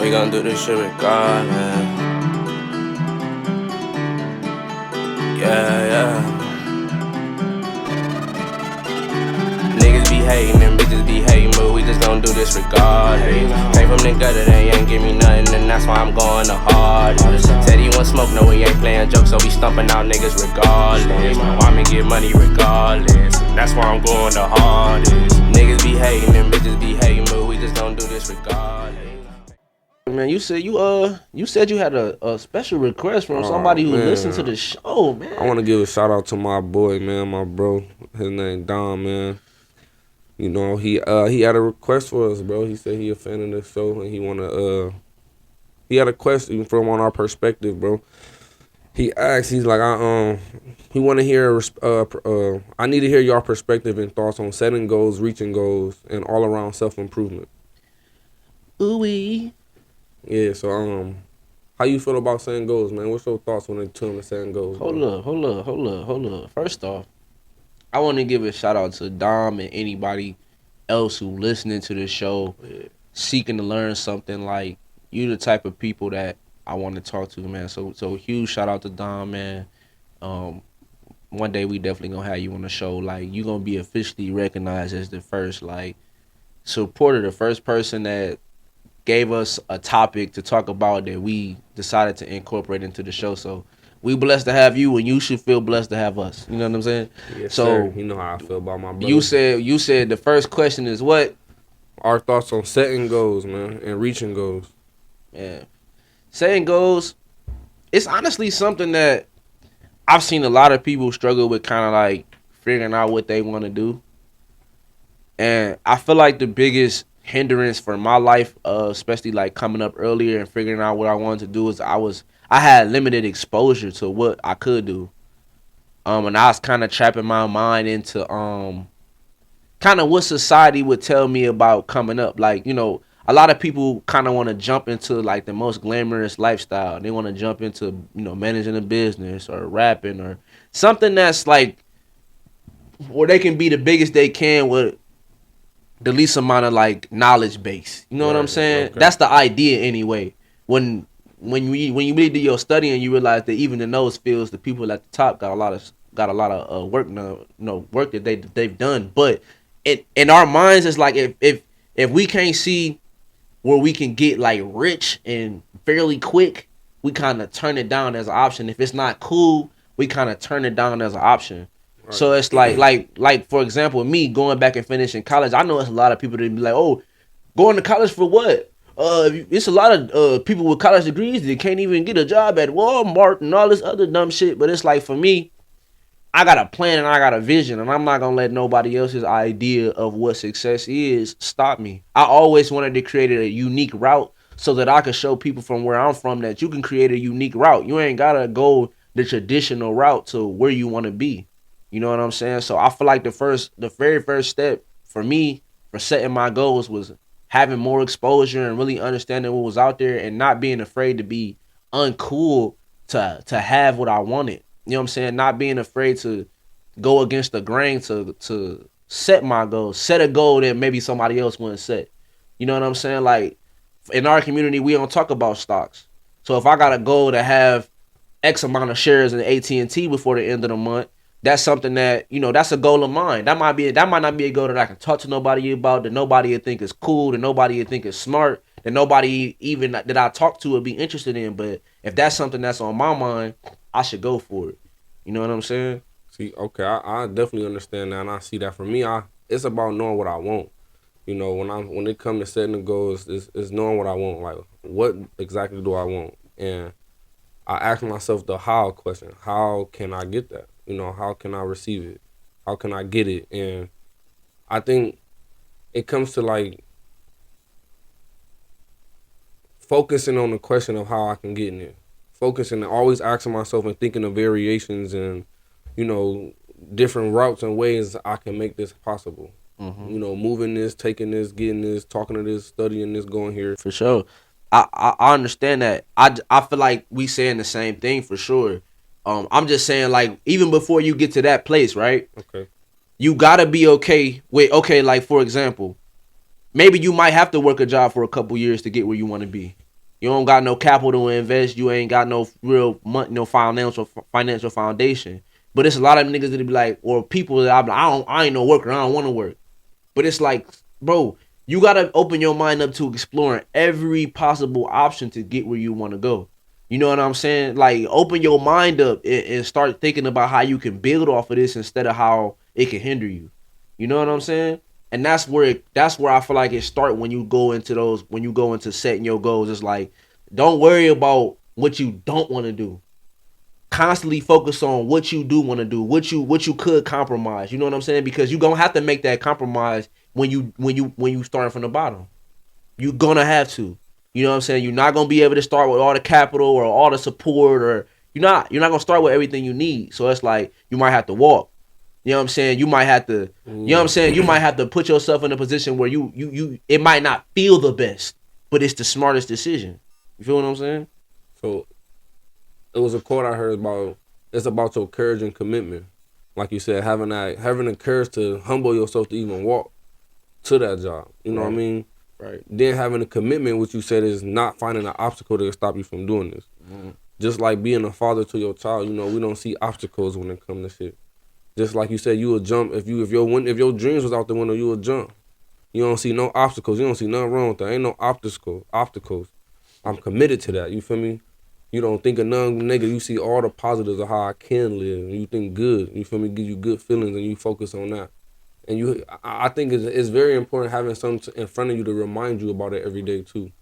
We gon' do this shit regardless. Yeah, yeah. Niggas be hating and bitches be hating, but we just gon' do this regardless. Came from the gutter, they ain't give me nothing, and that's why I'm going the hardest. Said he want smoke, no, we ain't playing jokes, so we stumping out niggas regardless. I'ma get money regardless, and that's why I'm going the hardest. Niggas be hating and bitches be hating, but we just gon' do this regardless. Man, you said you had a special request from somebody who listened to the show, man. I want to give a shout out to my boy, man, my bro. His name Dom, man. You know, he had a request for us, bro. He said he a fan of the show and he had a question from on our perspective, bro. He asked, he's like, he want to hear, I need to hear your perspective and thoughts on setting goals, reaching goals, and all around self improvement. Ooh-wee. Yeah, so how you feel about setting goals, man? What's your thoughts when it comes to setting goals? Hold up. First off, I want to give a shout out to Dom and anybody else who listening to this show, seeking to learn something. Like, you the type of people that I want to talk to, man. So huge shout out to Dom, man. One day we definitely gonna have you on the show. Like, you gonna be officially recognized as the first, like, supporter, the first person that gave us a topic to talk about that we decided to incorporate into the show. So we blessed to have you, and you should feel blessed to have us. You know what I'm saying? Yes, so sir. You know how I feel about my brother. You said the first question is what? Our thoughts on setting goals, man, and reaching goals. Yeah. Setting goals, it's honestly something that I've seen a lot of people struggle with, kind of like figuring out what they want to do. And I feel like the biggest hindrance for my life, especially like coming up earlier and figuring out what I wanted to do, is I had limited exposure to what I could do. And I was kind of trapping my mind into kind of what society would tell me about coming up. Like, you know, a lot of people kind of want to jump into like the most glamorous lifestyle. They want to jump into, you know, managing a business or rapping or something that's like where they can be the biggest they can with the least amount of like knowledge base. You know what I'm saying? Okay. That's the idea anyway. When you really do your studying, you realize that even in those fields, the people at the top got a lot of work now, work that they've done. But in our minds, it's like if we can't see where we can get like rich and fairly quick, we kind of turn it down as an option. If it's not cool, we kind of turn it down as an option. Right. So it's like for example, me going back and finishing college, I know it's a lot of people that be like, oh, going to college for what? It's a lot of people with college degrees that can't even get a job at Walmart and all this other dumb shit. But it's like, for me, I got a plan and I got a vision, and I'm not gonna let nobody else's idea of what success is stop me. I always wanted to create a unique route so that I could show people from where I'm from that you can create a unique route. You ain't gotta go the traditional route to where you want to be. You know what I'm saying? So I feel like the very first step for me for setting my goals was having more exposure and really understanding what was out there and not being afraid to be uncool to have what I wanted. You know what I'm saying? Not being afraid to go against the grain to set my goals, set a goal that maybe somebody else wouldn't set. You know what I'm saying? Like, in our community, we don't talk about stocks. So if I got a goal to have X amount of shares in AT&T before the end of the month, that's something that, you know, that's a goal of mine. That might not be a goal that I can talk to nobody about, that nobody would think is cool, that nobody would think is smart, that nobody even that I talk to would be interested in. But if that's something that's on my mind, I should go for it. You know what I'm saying? See, okay, I definitely understand that, and I see that. For me, it's about knowing what I want. You know, when it comes to setting the goals, it's knowing what I want. Like, what exactly do I want? And I ask myself the how question. How can I get that? You know, how can I receive it? How can I get it? And I think it comes to like focusing on the question of how I can get in it. Focusing and always asking myself and thinking of variations and, you know, different routes and ways I can make this possible. Mm-hmm. You know, moving this, taking this, getting this, talking to this, studying this, going here. For sure. I understand that. I feel like we saying the same thing for sure. I'm just saying, like, even before you get to that place, right? Okay. You gotta be okay with, like, for example, maybe you might have to work a job for a couple years to get where you want to be. You don't got no capital to invest. You ain't got no real no financial foundation. But it's a lot of niggas that be like, or people that I ain't no worker. I don't want to work. But it's like, bro, you gotta open your mind up to exploring every possible option to get where you want to go. You know what I'm saying? Like, open your mind up and start thinking about how you can build off of this instead of how it can hinder you. You know what I'm saying? And that's where I feel like it start when you go into setting your goals. It's like, don't worry about what you don't want to do. Constantly focus on what you do want to do, what you could compromise. You know what I'm saying? Because you're gonna have to make that compromise when you start from the bottom. You're gonna have to. You know what I'm saying? You're not gonna be able to start with all the capital or all the support, or you're not gonna start with everything you need. So it's like you might have to walk. You know what I'm saying? You might have to, you know what I'm saying? You might have to put yourself in a position where you it might not feel the best, but it's the smartest decision. You feel what I'm saying? So it was a quote I heard about. It's about your courage and commitment. Like you said, having the courage to humble yourself to even walk to that job. You know what I Right. mean? Right. Then having a commitment, which you said is not finding an obstacle to stop you from doing this. Mhm. Just like being a father to your child, we don't see obstacles when it comes to shit. Just like you said, you would jump if your dreams was out the window, you would jump. You don't see no obstacles. You don't see nothing wrong with that. Ain't no obstacles. I'm committed to that. You feel me? You don't think of none negative. You see all the positives of how I can live. And you think good. You feel me? Give you good feelings, and you focus on that. And I think it's very important having something in front of you to remind you about it every day too.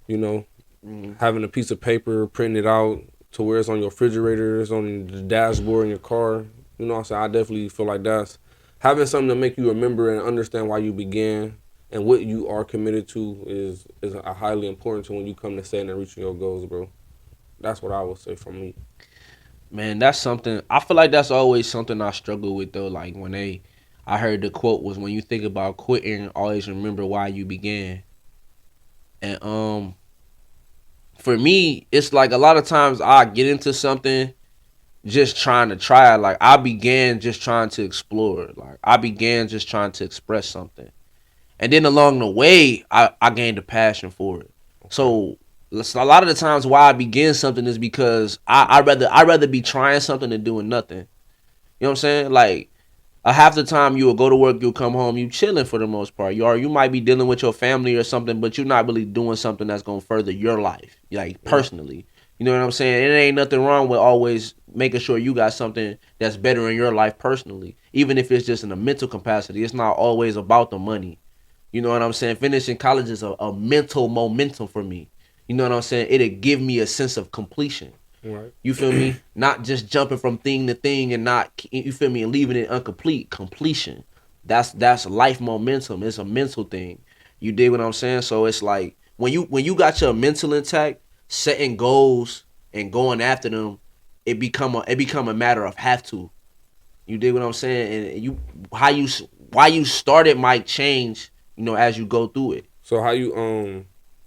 You know, Mhm. having a piece of paper, printing it out to where it's on your refrigerator, it's on the dashboard in your car. You know what I'm saying? I definitely feel like that's having something to make you remember and understand why you began and what you are committed to is a highly important to when you come to setting and reaching your goals, bro. That's what I would say from me. Man, that's something I feel like that's always something I struggle with though. Like I heard the quote was, when you think about quitting, always remember why you began. And for me, it's like a lot of times I get into something just trying to try it. Like, I began just trying to explore. Like, I began just trying to express something. And then along the way, I gained a passion for it. Okay. So a lot of the times why I begin something is because I rather be trying something than doing nothing. You know what I'm saying? Like, half the time you will go to work, you'll come home, you chilling for the most part. You might be dealing with your family or something, but you're not really doing something that's gonna further your life, like Right. personally. You know what I'm saying? It ain't nothing wrong with always making sure you got something that's better in your life personally, even if it's just in a mental capacity. It's not always about the money. You know what I'm saying? Finishing college is a mental momentum for me. You know what I'm saying? It'll give me a sense of completion. Right. You feel me? Not just jumping from thing to thing and not, you feel me, and leaving it incomplete. Completion. That's life momentum. It's a mental thing. You dig what I'm saying? So it's like when you got your mental intact, setting goals and going after them, it become a matter of have to. You dig what I'm saying? And how you why you started might change, as you go through it. So how you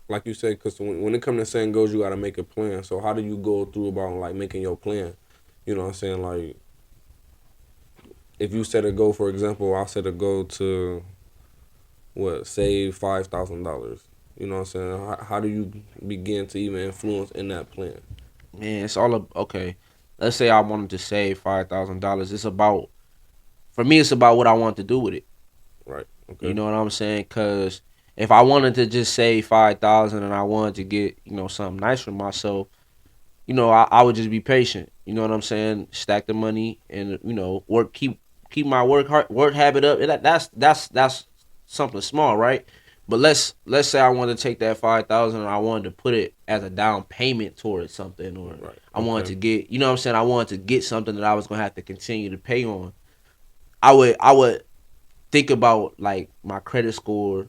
like you said, because when it comes to setting goals, you got to make a plan. So how do you go through about like making your plan? You know what I'm saying? Like if you set a goal, for example, I set a goal to save $5,000. You know what I'm saying? How do you begin to even influence in that plan? Man, it's all okay. Let's say I wanted to save $5,000. For me, it's about what I want to do with it. Right. You Okay. know what I'm saying? Because if I wanted to just save 5,000 and I wanted to get something nice for myself, I would just be patient. You know what I'm saying? Stack the money and work keep my work habit up. That's something small, right? But let's say I wanted to take that 5,000 and I wanted to put it as a down payment towards something, or Right. I wanted Okay. to get, what I'm saying, I wanted to get something that I was gonna have to continue to pay on. I would think about like my credit score.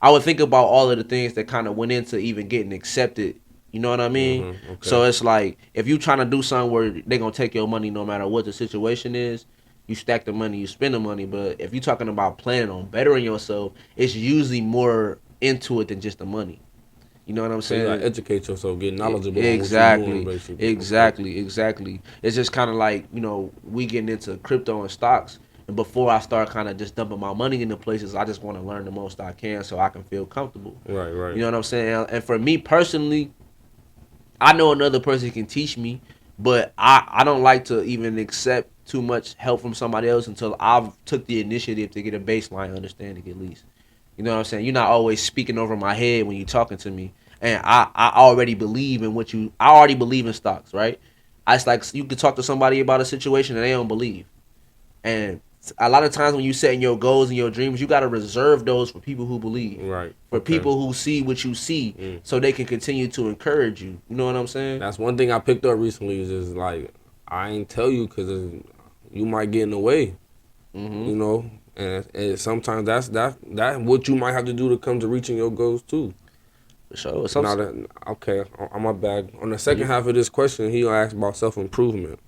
I would think about all of the things that kind of went into even getting accepted. You know what I mean? So Okay. it's like, if you trying to do something where they gonna take your money no matter what the situation is, you stack the money, you spend the money. But if you talking about planning on bettering yourself, it's usually more into it than just the money. You know what I'm So you gotta saying? educate yourself, get knowledgeable on what you're doing, Exactly, basically. Okay. exactly. It's just kind of like, we getting into crypto and stocks. And before I start kind of just dumping my money into places, I just want to learn the most I can so I can feel comfortable. Right, You right, know what I'm saying? And for me personally, I know another person can teach me, but I don't like to even accept too much help from somebody else until I've took the initiative to get a baseline understanding at least. You know what I'm saying? You're not always speaking over my head when you're talking to me. And I already believe in what you I already believe in stocks, right? It's like you could talk to somebody about a situation and they don't believe. And a lot of times when you setting your goals and your dreams, you got to reserve those for people who believe, right. for Okay. people who see what you see, Mm. so they can continue to encourage you. You know what I'm saying? That's one thing I picked up recently is just like I ain't tell you because you might get in the way, Mm-hmm. you know. And sometimes that what you might have to do to come to reaching your goals too. For sure. Now that okay, on my bag. On the second You half of this question, he asked about self improvement.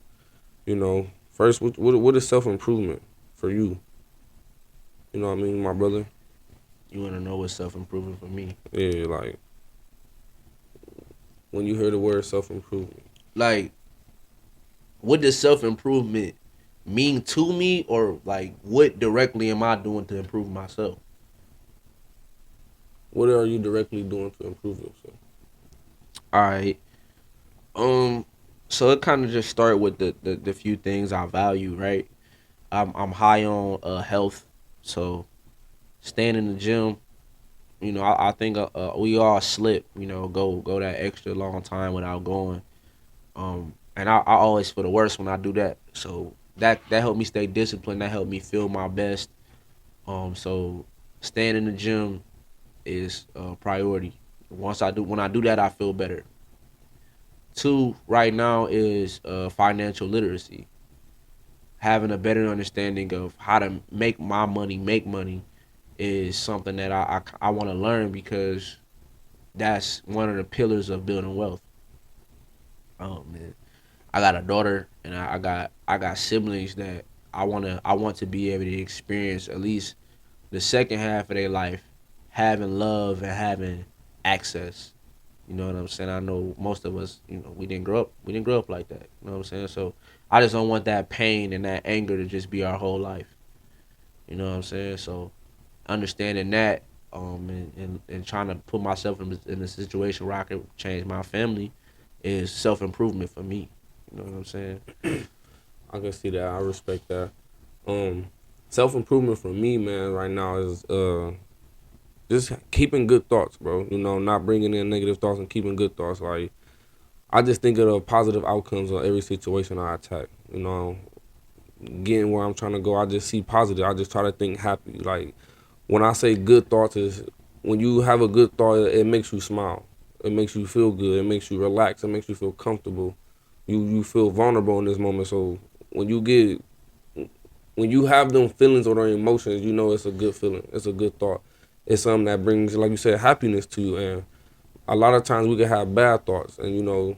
You know, first, what is self improvement for you? You know what I mean, my brother? you want to know what's self improvement for me? Yeah, like when you hear the word self improvement, Like, what does self improvement mean to me, or like what directly am I doing to improve myself? what are you directly doing to improve yourself? All right. Um. So it kind of just start with the few things I value, right? I'm high on health, so staying in the gym. You know, I think we all slip. You know, go that extra long time without going. And I always feel the worst when I do that. So that helped me stay disciplined. That helped me feel my best. So staying in the gym is a priority. When I do that, I feel better. Two, right now is financial literacy. Having a better understanding of how to make my money make money is something that I want to learn because that's one of the pillars of building wealth. Oh man, I got a daughter and I got siblings that I want to be able to experience at least the second half of their life having love and having access. You know what I'm saying? I know most of us, we didn't grow up like that. You know what I'm saying? So I just don't want that pain and that anger to just be our whole life. You know what I'm saying? So understanding that, and trying to put myself in a situation where I can change my family is self improvement for me. You know what I'm saying? I can see that. I respect that. Um, Self improvement for me, man, right now is just keeping good thoughts, bro. You know, not bringing in negative thoughts and keeping good thoughts. Like I just think of the positive outcomes of every situation I attack. You know, getting where I'm trying to go, I just see positive. I just try to think happy. Like when I say good thoughts is when you have a good thought, it makes you smile. It makes you feel good. It makes you relax. It makes you feel comfortable. You feel vulnerable in this moment. So when you get when you have them feelings or them emotions, you know it's a good feeling. It's a good thought. It's something that brings, like you said, happiness to you. And a lot of times we can have bad thoughts. And you know,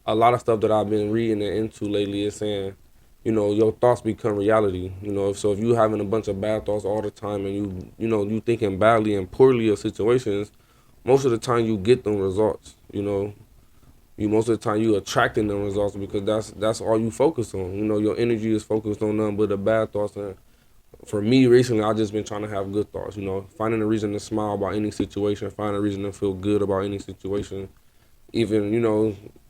a lot of stuff that I've been reading and into lately is saying, you know, your thoughts become reality. You know, so if you having a bunch of bad thoughts all the time and you thinking badly and poorly of situations, most of the time you get them results. You know, you most of the time you attracting them results because that's all you focus on. You know, your energy is focused on nothing but the bad thoughts. And for me recently, I've just been trying to have good thoughts. You know, finding a reason to smile about any situation, finding a reason to feel good about any situation. Even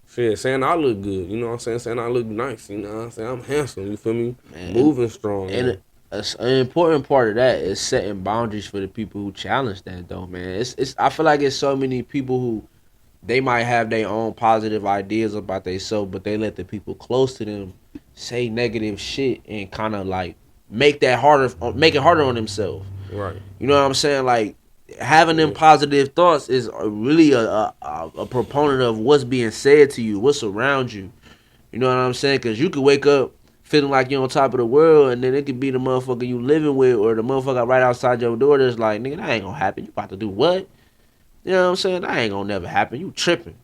shit, saying I look good. You know what I'm saying? Saying I look nice. You know what I'm saying? I'm handsome. You feel me? And Moving strong. and And an important part of that is setting boundaries for the people who challenge that though, man. It's I feel like it's so many people who they might have their own positive ideas about themselves, but they let the people close to them say negative shit and kind of like make it harder on themselves. right. You know what I'm saying? Like having them Yeah. positive thoughts is really a proponent of what's being said to you, what's around you. You know what I'm saying? Because you could wake up feeling like you're on top of the world, and then it could be the motherfucker you living with or the motherfucker right outside your door that's like, nigga, that ain't gonna happen. You about to do what? You know what I'm saying? That ain't gonna never happen. You tripping.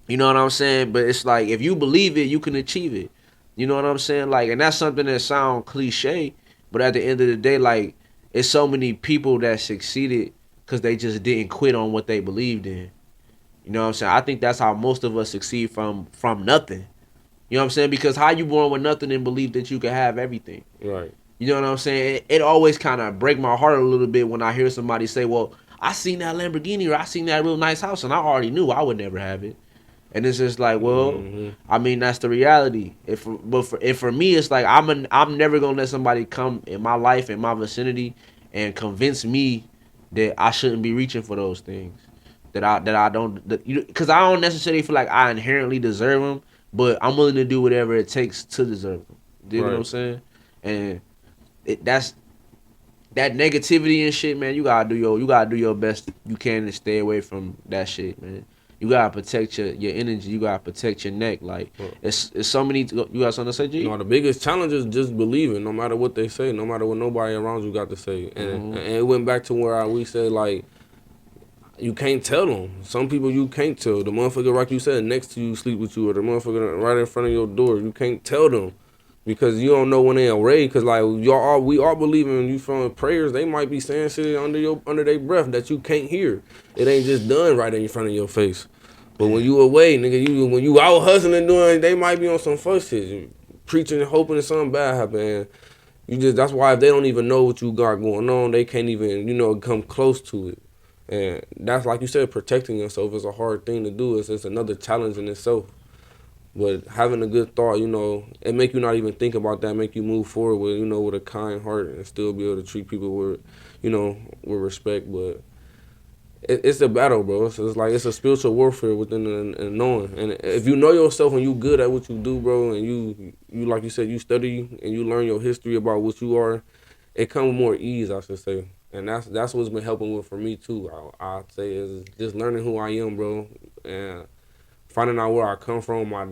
You know what I'm saying? But it's like if you believe it, you can achieve it. You know what I'm saying? Like, and that's something that sound cliche, but at the end of the day, like, it's so many people that succeeded because they just didn't quit on what they believed in. You know what I'm saying? I think that's how most of us succeed from nothing. You know what I'm saying? Because how you born with nothing and believe that you can have everything. Right. You know what I'm saying? It always kind of break my heart a little bit when I hear somebody say, "Well, I seen that Lamborghini or I seen that real nice house, and I already knew I would never have it." And it's just like, well, Mm-hmm. I mean, that's the reality. If for me, it's like I'm never gonna let somebody come in my life, in my vicinity, and convince me that I shouldn't be reaching for those things. That I don't, because I don't necessarily feel like I inherently deserve them, but I'm willing to do whatever it takes to deserve them. You know what I'm Right. saying? And that's that negativity and shit, man. You gotta do your best you can to stay away from that shit, man. You gotta protect your energy. You gotta protect your neck. Like Well, it's so many. You got something to say, G? no, the biggest challenge is just believing, no matter what they say, no matter what nobody around you got to say. And it went back to where we said, like, you can't tell them. Some people you can't tell. The motherfucker, like you said, next to you, sleep with you, or the motherfucker right in front of your door, you can't tell them because you don't know when they're ready. Because like we all believe in you from prayers. They might be saying shit under their breath that you can't hear. It ain't just done right in front of your face. But when you away, nigga, when you out hustling doing, they might be on some fuck shit, you preaching and hoping that something bad happen. And you just that's why if they don't even know what you got going on, they can't even come close to it. And that's like you said, protecting yourself is a hard thing to do. It's another challenge in itself. But having a good thought, it make you not even think about that, make you move forward with a kind heart and still be able to treat people with respect. But it's a battle, bro. It's like it's a spiritual warfare within the knowing. And if you know yourself and you good at what you do, bro, and you like you said, you study and you learn your history about what you are, it comes with more ease, I should say. And that's what's been helping with for me too. I'd say is just learning who I am, bro, and finding out where I come from, my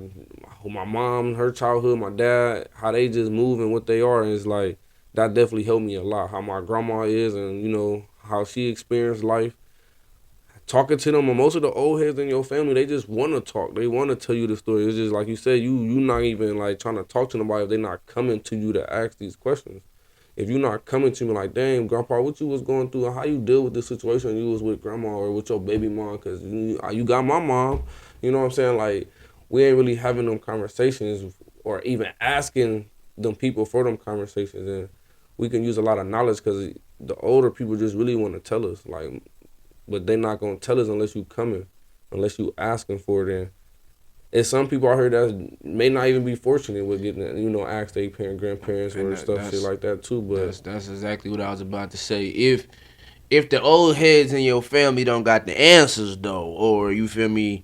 mom, her childhood, my dad, how they just move and what they are, and it's like that definitely helped me a lot. How my grandma is, and how she experienced life. Talking to them, and most of the old heads in your family, they just want to talk. They want to tell you the story. It's just like you said, you not even like trying to talk to nobody if they're not coming to you to ask these questions. If you're not coming to me like, damn, grandpa, what you was going through, how you deal with the situation you was with grandma or with your baby mom, because you got my mom, you know what I'm saying? Like, we ain't really having them conversations or even asking them people for them conversations. And we can use a lot of knowledge because the older people just really want to tell us, like, but they not going to tell us unless you coming, unless you asking for it. And it's some people out here that may not even be fortunate with getting, asked their grandparents or stuff, shit like that too. But that's exactly what I was about to say. If the old heads in your family don't got the answers though, or you feel me,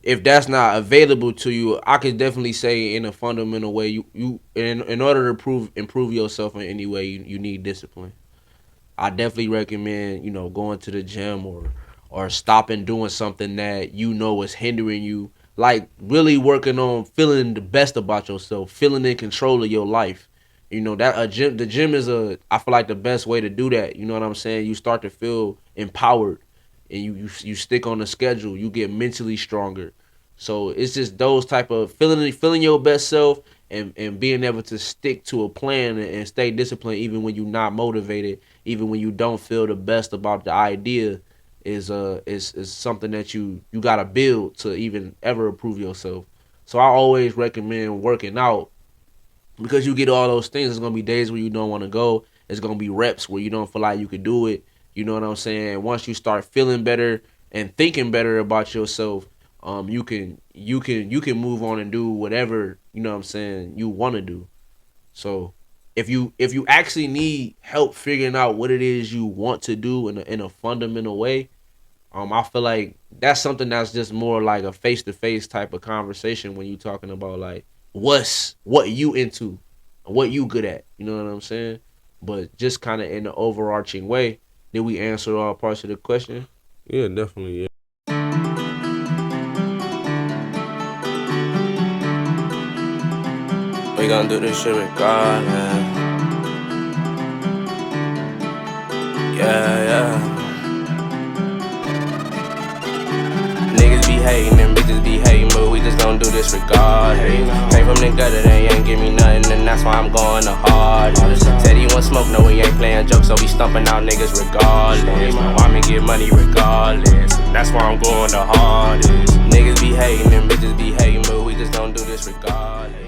if that's not available to you, I could definitely say in a fundamental way, you in order to improve yourself in any way, you need discipline. I definitely recommend, going to the gym or stopping doing something that you know is hindering you. Like really working on feeling the best about yourself, feeling in control of your life. That the gym is I feel like the best way to do that. You know what I'm saying? You start to feel empowered and you stick on the schedule, you get mentally stronger. So it's just those type of feeling your best self and being able to stick to a plan and stay disciplined even when you're not motivated, even when you don't feel the best about the idea is something that you gotta build to even ever improve yourself. So I always recommend working out because you get all those things. There's gonna be days where you don't want to go. It's gonna be reps where you don't feel like you could do it. You know what I'm saying? Once you start feeling better and thinking better about yourself, you can move on and do whatever what I'm saying you want to do. So if you actually need help figuring out what it is you want to do in a fundamental way, I feel like that's something that's just more like a face to face type of conversation when you talking about like what you into, what you good at. You know what I'm saying? But just kind of in the overarching way, did we answer all parts of the question? yeah, definitely, yeah. We gon' do this shit regardless. Yeah, yeah. Niggas be hating and bitches be hating, but we just gon' do this regardless. Came from the gutter, they ain't give me nothing, and that's why I'm going the hardest. Said he want smoke, no, he ain't playing jokes, so we stumping out niggas regardless. My mama get money regardless, and that's why I'm going the hardest. Niggas be hating and bitches be hating, but we just gon' do this regardless.